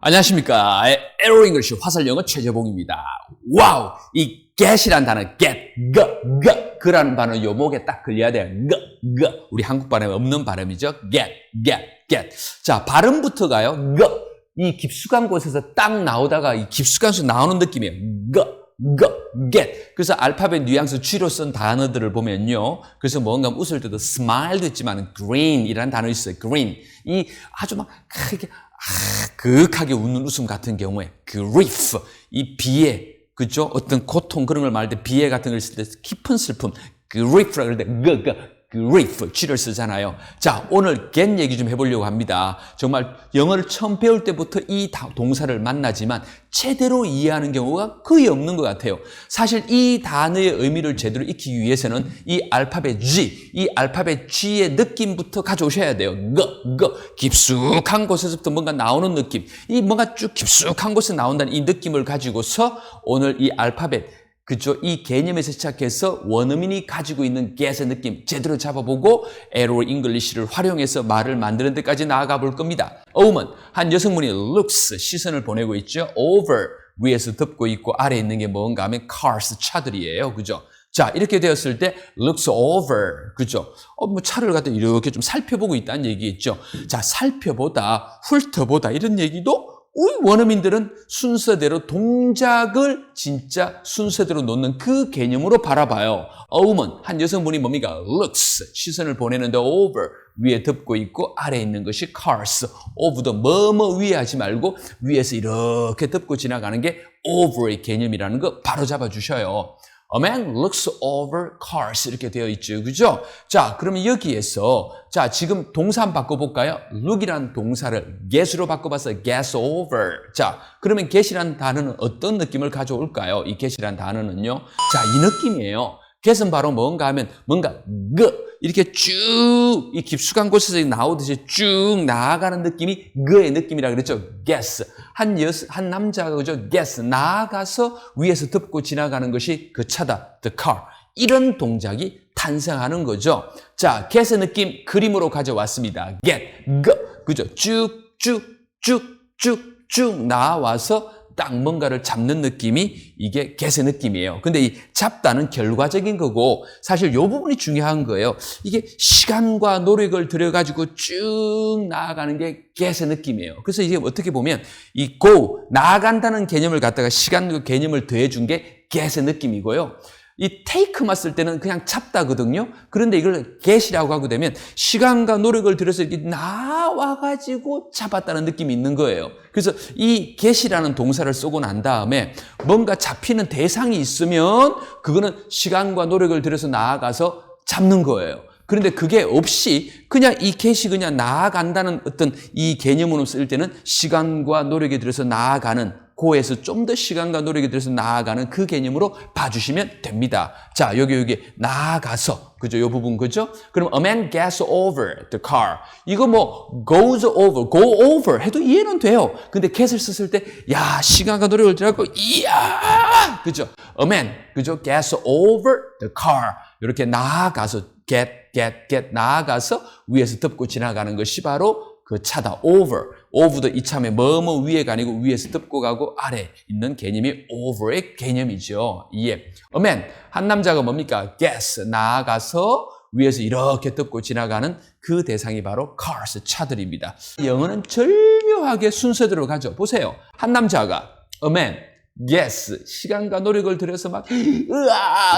안녕하십니까. 에로 잉글리시 화살영어 최재봉입니다. 와우! 이 get이란 단어, get, 그라는 발음은 요 목에 딱 걸려야 돼요. 우리 한국 발음에 없는 발음이죠. get. 자, 발음부터가요. 이 깊숙한 곳에서 딱 나오다가 이 깊숙한 곳에서 나오는 느낌이에요. get. 그래서 알파벳 뉘앙스 G로 쓴 단어들을 보면요. 그래서 뭔가 웃을 때도 smile도 있지만 green이라는 단어 있어요. green. 이 아주 막 크게 그윽하게 웃는 웃음 같은 경우에 grief, 이 비애, 그죠? 어떤 고통 그런 걸 말할 때 비애 같은 걸 쓸 때 깊은 슬픔, grief라고 그럴 때 grief, G를 쓰잖아요. 자, 오늘 get 얘기 좀 해보려고 합니다. 정말 영어를 처음 배울 때부터 이 동사를 만나지만 제대로 이해하는 경우가 거의 없는 것 같아요. 사실 이 단어의 의미를 제대로 익히기 위해서는 이 알파벳 G의 느낌부터 가져오셔야 돼요. 깊숙한 곳에서부터 뭔가 나오는 느낌. 이 뭔가 쭉 깊숙한 곳에 나온다는 이 느낌을 가지고서 오늘 이 알파벳 그죠? 이 개념에서 시작해서 원어민이 가지고 있는 get의 느낌 제대로 잡아보고 에로 잉글리시를 활용해서 말을 만드는 데까지 나아가 볼 겁니다. 어우먼, 한 여성분이 looks, 시선을 보내고 있죠. over, 위에서 덮고 있고 아래에 있는 게 뭔가 하면 cars, 차들이에요. 그죠? 자, 이렇게 되었을 때 looks over, 그죠? 뭐 차를 갖다 이렇게 좀 살펴보고 있다는 얘기겠죠. 자, 살펴보다, 훑어보다 이런 얘기도 우리 원어민들은 순서대로 동작을 진짜 순서대로 놓는 그 개념으로 바라봐요. 어우먼, 한 여성분이 뭡니까? looks, 시선을 보내는데 over, 위에 덮고 있고 아래에 있는 것이 cars, over도 뭐뭐 위에 하지 말고 위에서 이렇게 덮고 지나가는 게 over의 개념이라는 거 바로 잡아주셔요. A man looks over cars 이렇게 되어 있죠. 그죠? 자, 그러면 여기에서 자, 지금 동사 한번 바꿔볼까요? look이라는 동사를 get으로 바꿔봤어요. get over. 자, 그러면 get이라는 단어는 어떤 느낌을 가져올까요? 이 get이라는 단어는요. 자, 이 느낌이에요. get은 바로 뭔가 하면 뭔가 이렇게 쭉 이 깊숙한 곳에서 나오듯이 쭉 나아가는 느낌이 의 느낌이라 그랬죠. get. 한 남자가 그죠? get. 나아가서 위에서 덮고 지나가는 것이 그 차다. the car. 이런 동작이 탄생하는 거죠. 자, get의 느낌 그림으로 가져왔습니다. get. 그죠? 쭉 나와서 딱 뭔가를 잡는 느낌이 이게 get의 느낌이에요. 근데 이 잡다는 결과적인 거고 사실 이 부분이 중요한 거예요. 이게 시간과 노력을 들여가지고 쭉 나아가는 게 get의 느낌이에요. 그래서 이게 어떻게 보면 이 go, 나아간다는 개념을 갖다가 시간과 개념을 더해준 게 get의 느낌이고요. 이 take만 쓸 때는 그냥 잡다거든요. 그런데 이걸 get이라고 하게 되면 시간과 노력을 들여서 이렇게 나와가지고 잡았다는 느낌이 있는 거예요. 그래서 이 get이라는 동사를 쓰고 난 다음에 뭔가 잡히는 대상이 있으면 그거는 시간과 노력을 들여서 나아가서 잡는 거예요. 그런데 그게 없이 그냥 이 get이 그냥 나아간다는 어떤 이 개념으로 쓸 때는 시간과 노력에 들여서 나아가는 고에서 좀 더 시간과 노력에 들여서 나아가는 그 개념으로 봐주시면 됩니다. 자, 여기 나아가서 그죠? 요 부분 그죠? 그럼 a man gets over the car. 이거 뭐 goes over, go over 해도 이해는 돼요. 근데 get을 썼을 때 야, 시간과 노력을 들여갖고 이야, 그죠? a man 그죠? gets over the car. 이렇게 나아가서 get 나아가서 위에서 덮고 지나가는 것이 바로 그 차다. over도 이참에 뭐뭐 위에가 아니고 위에서 덮고 가고 아래 있는 개념이 over의 개념이죠. 이해. A man, 한 남자가 뭡니까? gets, 나아가서 위에서 이렇게 덮고 지나가는 그 대상이 바로 cars, 차들입니다. 영어는 절묘하게 순서대로 가죠. 보세요. 한 남자가 a man, gets, 시간과 노력을 들여서 막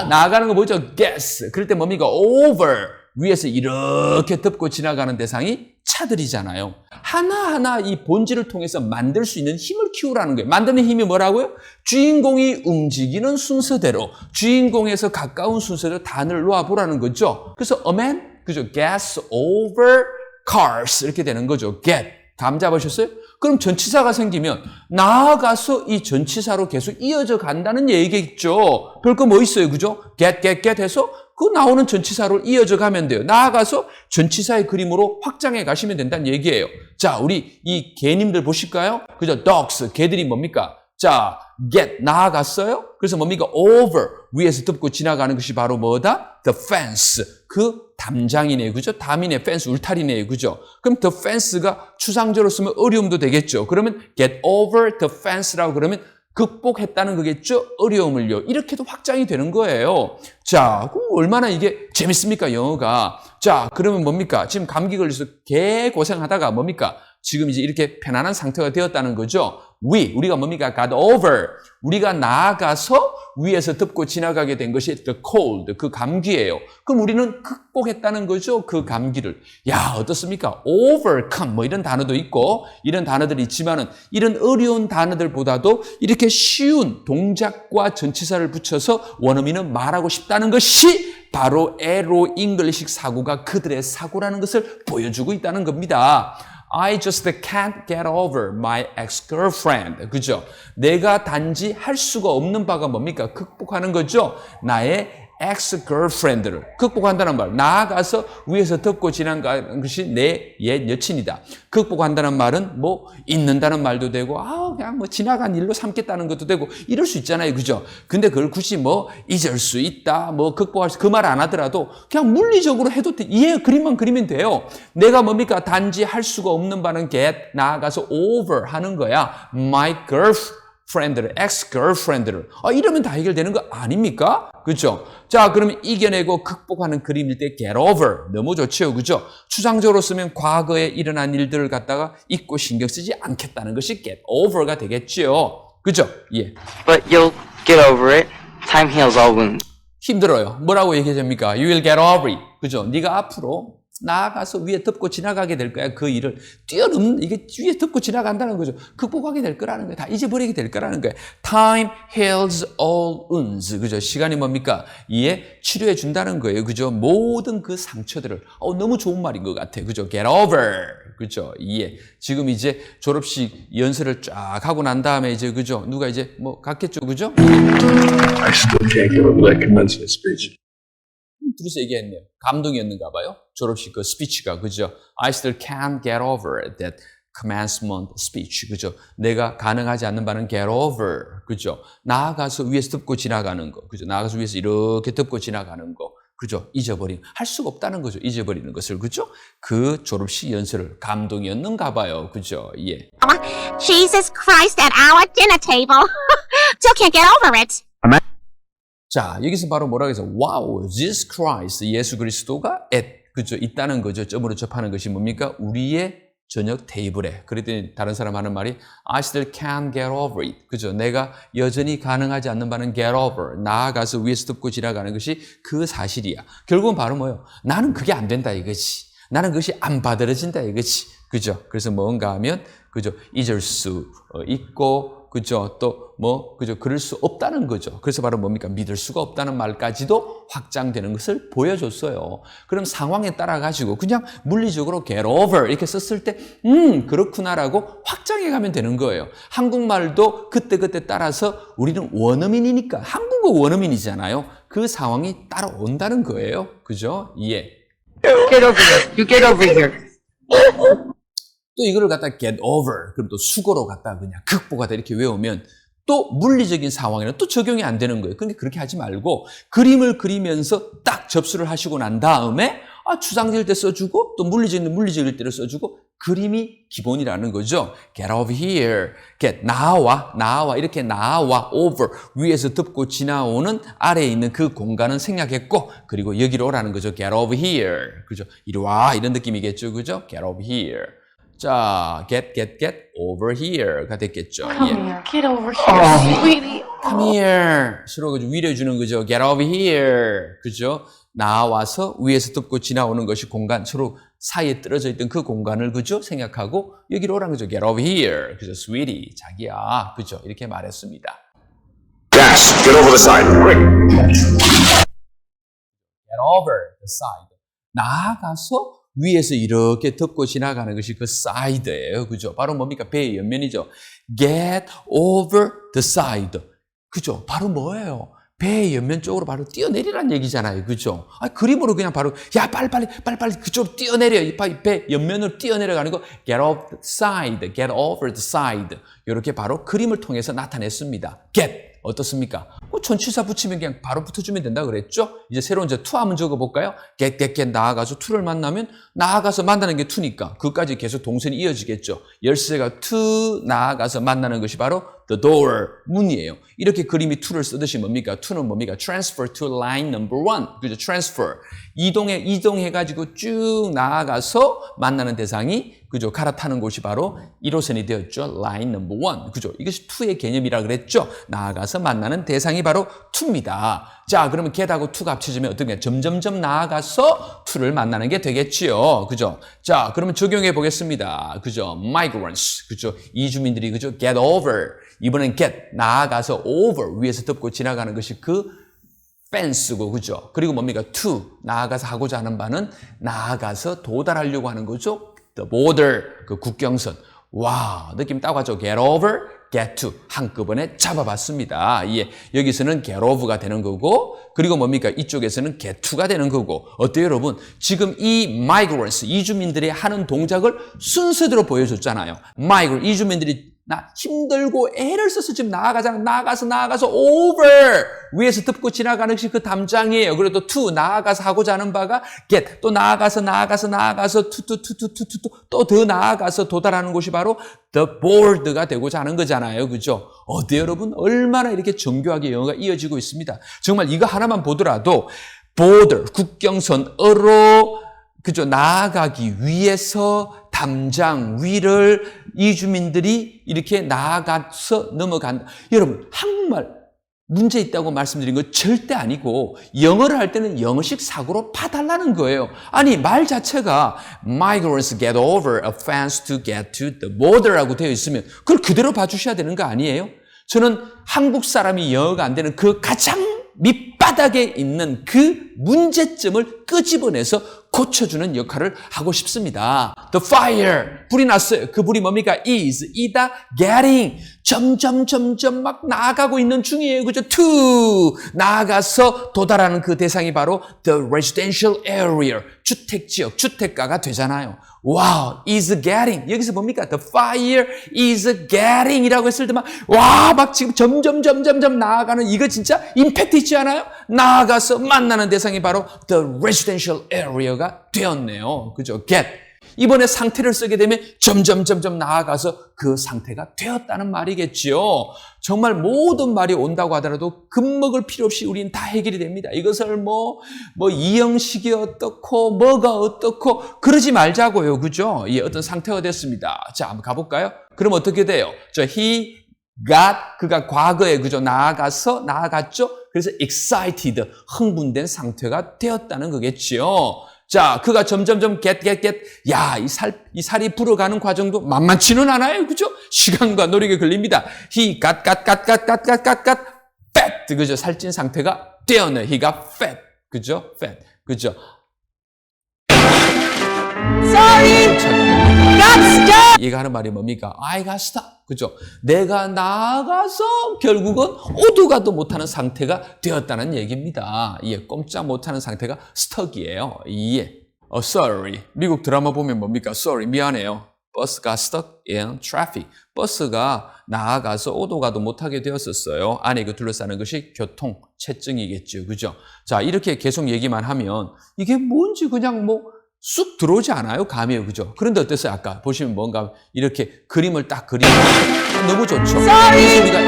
나아가는 거 보이죠? gets. 그럴 때 뭡니까? over, 위에서 이렇게 덮고 지나가는 대상이 차들이잖아요. 하나하나 이 본질을 통해서 만들 수 있는 힘을 키우라는 거예요. 만드는 힘이 뭐라고요? 주인공이 움직이는 순서대로, 주인공에서 가까운 순서대로 단어를 놓아보라는 거죠. 그래서 a man, 그죠? gets over cars 이렇게 되는 거죠. get. 감 잡으셨어요? 그럼 전치사가 생기면 나아가서 이 전치사로 계속 이어져 간다는 얘기겠죠. 별거 뭐 있어요, 그죠? get 해서 그 나오는 전치사로 이어져 가면 돼요. 나아가서 전치사의 그림으로 확장해 가시면 된다는 얘기예요. 자, 우리 이 개님들 보실까요? 그죠? dogs, 개들이 뭡니까? 자, get, 나아갔어요? 그래서 뭡니까? over, 위에서 덮고 지나가는 것이 바로 뭐다? the fence, 그 담장이네요. 그죠? 담이네, 펜스, 울타리네요. 그죠? 그럼 the fence가 추상적으로 쓰면 어려움도 되겠죠. 그러면 get over the fence라고 그러면 극복했다는 거겠죠? 어려움을요. 이렇게도 확장이 되는 거예요. 자, 그럼 얼마나 이게 재밌습니까, 영어가. 자, 그러면 뭡니까? 지금 감기 걸려서 개 고생하다가 뭡니까? 지금 이제 이렇게 편안한 상태가 되었다는 거죠. 우리가 뭡니까? got over. 우리가 나아가서 위에서 덮고 지나가게 된 것이 the cold, 그 감기예요. 그럼 우리는 극복했다는 거죠, 그 감기를. 야, 어떻습니까? overcome, 뭐 이런 단어도 있고, 이런 단어들이 있지만은, 이런 어려운 단어들보다도 이렇게 쉬운 동작과 전치사를 붙여서 원어민은 말하고 싶다는 것이 바로 에로 잉글리식 사고가 그들의 사고라는 것을 보여주고 있다는 겁니다. I just can't get over my ex-girlfriend. 그죠? 내가 단지 할 수가 없는 바가 뭡니까? 극복하는 거죠? 나의 ex-girlfriend를 극복한다는 말. 나아가서 위에서 덮고 지나가는 것이 내 옛 여친이다. 극복한다는 말은 뭐 잊는다는 말도 되고 그냥 뭐 지나간 일로 삼겠다는 것도 되고 이럴 수 있잖아요. 그죠? 근데 그걸 굳이 뭐 잊을 수 있다. 뭐 극복할 수 그 말 안 하더라도 그냥 물리적으로 해도 돼. 그림만 그리면 돼요. 내가 뭡니까? 단지 할 수가 없는 바는 get 나아가서 over 하는 거야. My girlfriend를, ex-girlfriend를. 이러면 다 해결되는 거 아닙니까? 그죠? 자, 그러면 이겨내고 극복하는 그림일 때 get over. 너무 좋죠. 그죠? 추상적으로 쓰면 과거에 일어난 일들을 갖다가 잊고 신경 쓰지 않겠다는 것이 get over가 되겠죠. 그죠? 예. But you'll get over it. Time heals all wounds. 힘들어요. 뭐라고 얘기해줍니까? You will get over it. 그죠? 네가 앞으로 나아가서 위에 덮고 지나가게 될 거야. 그 일을 뛰어넘는 이게 위에 덮고 지나간다는 거죠. 극복하게 될 거라는 거야. 다 잊어버리게 될 거라는 거야. Time heals all wounds. 그죠? 시간이 뭡니까? 이에 치료해 준다는 거예요. 그죠? 모든 그 상처들을 너무 좋은 말인 것 같아. 그죠? Get over. 그죠? 예. 지금 이제 졸업식 연설을 쫙 하고 난 다음에 이제 그죠? 누가 이제 뭐 갔겠죠. 그죠? I still can't get over that commencement speech. 둘이서 얘기했네요. 감동이었는가 봐요. 졸업식 그 스피치가. 그죠? I still can't get over that commencement speech. 그죠? 내가 가능하지 않는 바는 get over. 그죠? 나아가서 위에서 덮고 지나가는 거. 그죠? 나아가서 위에서 이렇게 덮고 지나가는 거. 그죠? 잊어버린. 할 수가 없다는 거죠. 잊어버리는 것을. 그죠? 그 졸업식 연설을 감동이었는가 봐요. 그죠? 예. Jesus Christ at our dinner table. Still can't get over it. 자, 여기서 바로 뭐라고 해서 wow, Jesus Christ, 예수 그리스도가 그죠? 있다는 거죠. 점으로 접하는 것이 뭡니까? 우리의 저녁 테이블에. 그랬더니 다른 사람 하는 말이 I still can't get over it. 그죠? 내가 여전히 가능하지 않는 바는 get over. 나아가서 위에서 덮고 지나가는 것이 그 사실이야. 결국은 바로 뭐예요? 나는 그게 안 된다 이거지. 나는 그것이 안 받아들여진다 이거지. 그죠? 그래서 뭔가 하면 그죠? 잊을 수 있고 그죠? 또 그죠? 그럴 수 없다는 거죠. 그래서 바로 뭡니까? 믿을 수가 없다는 말까지도 확장되는 것을 보여줬어요. 그럼 상황에 따라 가지고 그냥 물리적으로 get over 이렇게 썼을 때 그렇구나라고 확장해 가면 되는 거예요. 한국말도 그때그때 따라서 우리는 원어민이니까 한국어 원어민이잖아요. 그 상황이 따라온다는 거예요. 그죠? 예. Get over here. You get over here. 또 이거를 갖다 get over, 그럼 또 수거로 갖다 그냥 극복하다 이렇게 외우면 또 물리적인 상황에는 또 적용이 안 되는 거예요. 그런데 그렇게 하지 말고 그림을 그리면서 딱 접수를 하시고 난 다음에 추상적일 때 써주고 또 물리적일 때를 써주고 그림이 기본이라는 거죠. Get over here. Get 나와 이렇게 나와 over 위에서 덮고 지나오는 아래에 있는 그 공간은 생략했고 그리고 여기로 오라는 거죠. Get over here. 그죠? 이리 와 이런 느낌이겠죠. 그죠? Get over here. 자, get over here가 됐겠죠. Come here, get over here, sweetie. Come here. 서로 위로해 주는 거죠. Get over here. 그죠? 나와서 위에서 덮고 지나오는 것이 공간, 서로 사이에 떨어져 있던 그 공간을 그죠? 생각하고 여기로 오라는 거죠. Get over here. 그죠? Sweetie, 자기야. 그죠? 이렇게 말했습니다. Dash, get over the side, quick. Get over the side. 나아가서 위에서 이렇게 덮고 지나가는 것이 그 side예요. 그죠? 바로 뭡니까? 배의 옆면이죠. Get over the side. 그죠? 바로 뭐예요? 배의 옆면 쪽으로 바로 뛰어내리란 얘기잖아요. 그죠? 그림으로 그냥 바로 야 빨리 그쪽으로 뛰어내려. 이 배 옆면으로 뛰어내려가는 거 get off the side, get over the side. 이렇게 바로 그림을 통해서 나타냈습니다. get 어떻습니까? 전치사 붙이면 그냥 바로 붙어주면 된다 그랬죠? 이제 새로운 to 한번 적어볼까요? get 나아가서 to를 만나면 나아가서 만나는 게 to니까 그까지 계속 동선이 이어지겠죠. 열쇠가 to 나아가서 만나는 것이 바로 the door, 문이에요. 이렇게 그림이 to를 쓰듯이 뭡니까? to는 뭡니까? transfer to line number 1. 그죠? transfer. 이동해가지고 쭉 나아가서 만나는 대상이 그죠? 갈아타는 곳이 바로 1호선이 되었죠. line number 1. 그죠? 이것이 to의 개념이라 그랬죠? 나아가서 만나는 대상이 바로 to입니다. 자, 그러면 get하고 to가 합쳐지면 어떻게 점점점 나아가서 to를 만나는 게 되겠지요. 그죠? 자, 그러면 적용해 보겠습니다. 그죠? migrants. 그죠? 이주민들이 그죠? get over. 이번엔 get 나아가서 over 위에서 덮고 지나가는 것이 그 fence고 그죠? 그리고 뭡니까? to 나아가서 하고자 하는 바는 나아가서 도달하려고 하는 거죠. the border 그 국경선. 와, 느낌 딱 와죠? get over, get to 한꺼번에 잡아봤습니다. 예, 여기서는 get over가 되는 거고 그리고 뭡니까? 이쪽에서는 get to가 되는 거고 어때요 여러분? 지금 이 migrants 이주민들이 하는 동작을 순서대로 보여줬잖아요. migrant 이주민들이 나 힘들고 애를 써서 지금 나아가서 over 위에서 덮고 지나가는 것이 그 담장이에요. 그래도 to 나아가서 하고자 하는 바가 get 또 나아가서 또 더 나아가서 도달하는 곳이 바로 the board가 되고자 하는 거잖아요. 그죠? 어때요 여러분? 얼마나 이렇게 정교하게 영어가 이어지고 있습니다. 정말 이거 하나만 보더라도 border 국경선으로 그죠? 나아가기 위해서 담장 위를 이주민들이 이렇게 나아가서 넘어간다. 여러분, 한국말 문제 있다고 말씀드린 거 절대 아니고 영어를 할 때는 영어식 사고로 봐달라는 거예요. 아니, 말 자체가 migrants get over a fence to get to the border라고 되어 있으면 그걸 그대로 봐주셔야 되는 거 아니에요? 저는 한국 사람이 영어가 안 되는 그 가장 밑바닥에 있는 그 문제점을 끄집어내서 고쳐주는 역할을 하고 싶습니다. The fire, 불이 났어요. 그 불이 뭡니까? 이다 getting, 점점 막 나아가고 있는 중이에요. 그죠? to, 나아가서 도달하는 그 대상이 바로 the residential area, 주택지역, 주택가가 되잖아요. 와우, is getting. 여기서 뭡니까? The fire is getting 이라고 했을 때만, 와, 막 지금 점점 나아가는 이거 진짜 임팩트 있지 않아요? 나아가서 만나는 대상이 바로 the residential area가 되었네요. 그죠? get. 이번에 상태를 쓰게 되면 점점 나아가서 그 상태가 되었다는 말이겠지요. 정말 모든 말이 온다고 하더라도 겁먹을 필요 없이 우리는 다 해결이 됩니다. 이것을 뭐 이형식이 어떻고 뭐가 어떻고 그러지 말자고요. 그죠? 예, 어떤 상태가 됐습니다. 자, 한번 가볼까요? 그럼 어떻게 돼요? he got, 그가 과거에 그죠? 나아갔죠? 그래서 excited, 흥분된 상태가 되었다는 거겠지요. 자, 그가 점점 get. 야, 이 살이 불어가는 과정도 만만치는 않아요. 그죠? 시간과 노력이 걸립니다. He got fat. 그죠? 살찐 상태가 되었네. He got fat. 그죠? fat. 그죠? Sorry! Got stuck! 얘가 하는 말이 뭡니까? I got stuck. 그죠? 내가 나아가서 결국은 오도 가도 못하는 상태가 되었다는 얘기입니다. 예, 꼼짝 못하는 상태가 stuck이에요. 예. Sorry. 미국 드라마 보면 뭡니까? Sorry. 미안해요. Bus got stuck in traffic. 버스가 나아가서 오도 가도 못하게 되었었어요. 안에 그 둘러싸는 것이 교통, 체증이겠죠. 그죠? 자, 이렇게 계속 얘기만 하면 이게 뭔지 그냥 쑥 들어오지 않아요? 감이에요. 그죠? 그런데 어땠어요? 아까 보시면 뭔가 이렇게 그림을 딱 그리면 너무 좋죠? Sorry! 우리가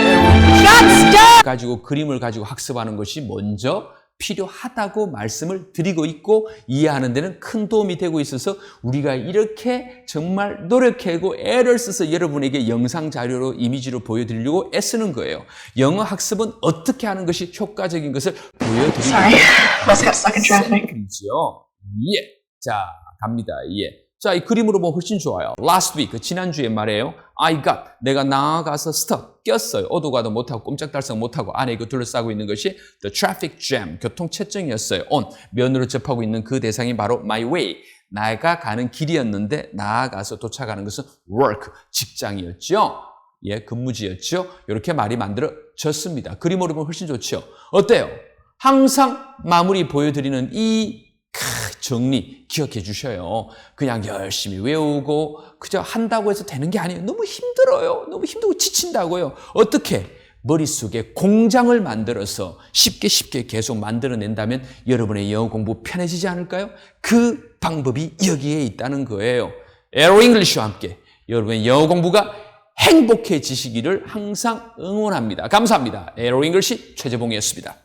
Got stuck! 가지고 그림을 가지고 학습하는 것이 먼저 필요하다고 말씀을 드리고 있고 이해하는 데는 큰 도움이 되고 있어서 우리가 이렇게 정말 노력하고 애를 써서 여러분에게 영상 자료로 이미지로 보여드리려고 애쓰는 거예요. 영어 학습은 어떻게 하는 것이 효과적인 것을 보여드리는 Sorry, bus got stuck in traffic. 거죠. 예. 자, 갑니다. 예. 자, 이 그림으로 보면 훨씬 좋아요. Last week, 지난주에 말이에요. I got, 내가 나아가서 stuck, 꼈어요. 오도 가도 못하고 꼼짝달싹 못하고 안에 그 둘러싸고 있는 것이 the traffic jam, 교통체증이었어요. on, 면으로 접하고 있는 그 대상이 바로 my way, 내가 가는 길이었는데 나아가서 도착하는 것은 work, 직장이었죠. 예, 근무지였죠. 이렇게 말이 만들어졌습니다. 그림으로 보면 훨씬 좋죠. 어때요? 항상 마무리 보여드리는 이 정리 기억해 주셔요. 그냥 열심히 외우고 그저 한다고 해서 되는 게 아니에요. 너무 힘들어요. 너무 힘들고 지친다고요. 어떻게? 머릿속에 공장을 만들어서 쉽게 계속 만들어낸다면 여러분의 영어 공부 편해지지 않을까요? 그 방법이 여기에 있다는 거예요. 에로 잉글리시와 함께 여러분의 영어 공부가 행복해지시기를 항상 응원합니다. 감사합니다. 에로 잉글리시 최재봉이었습니다.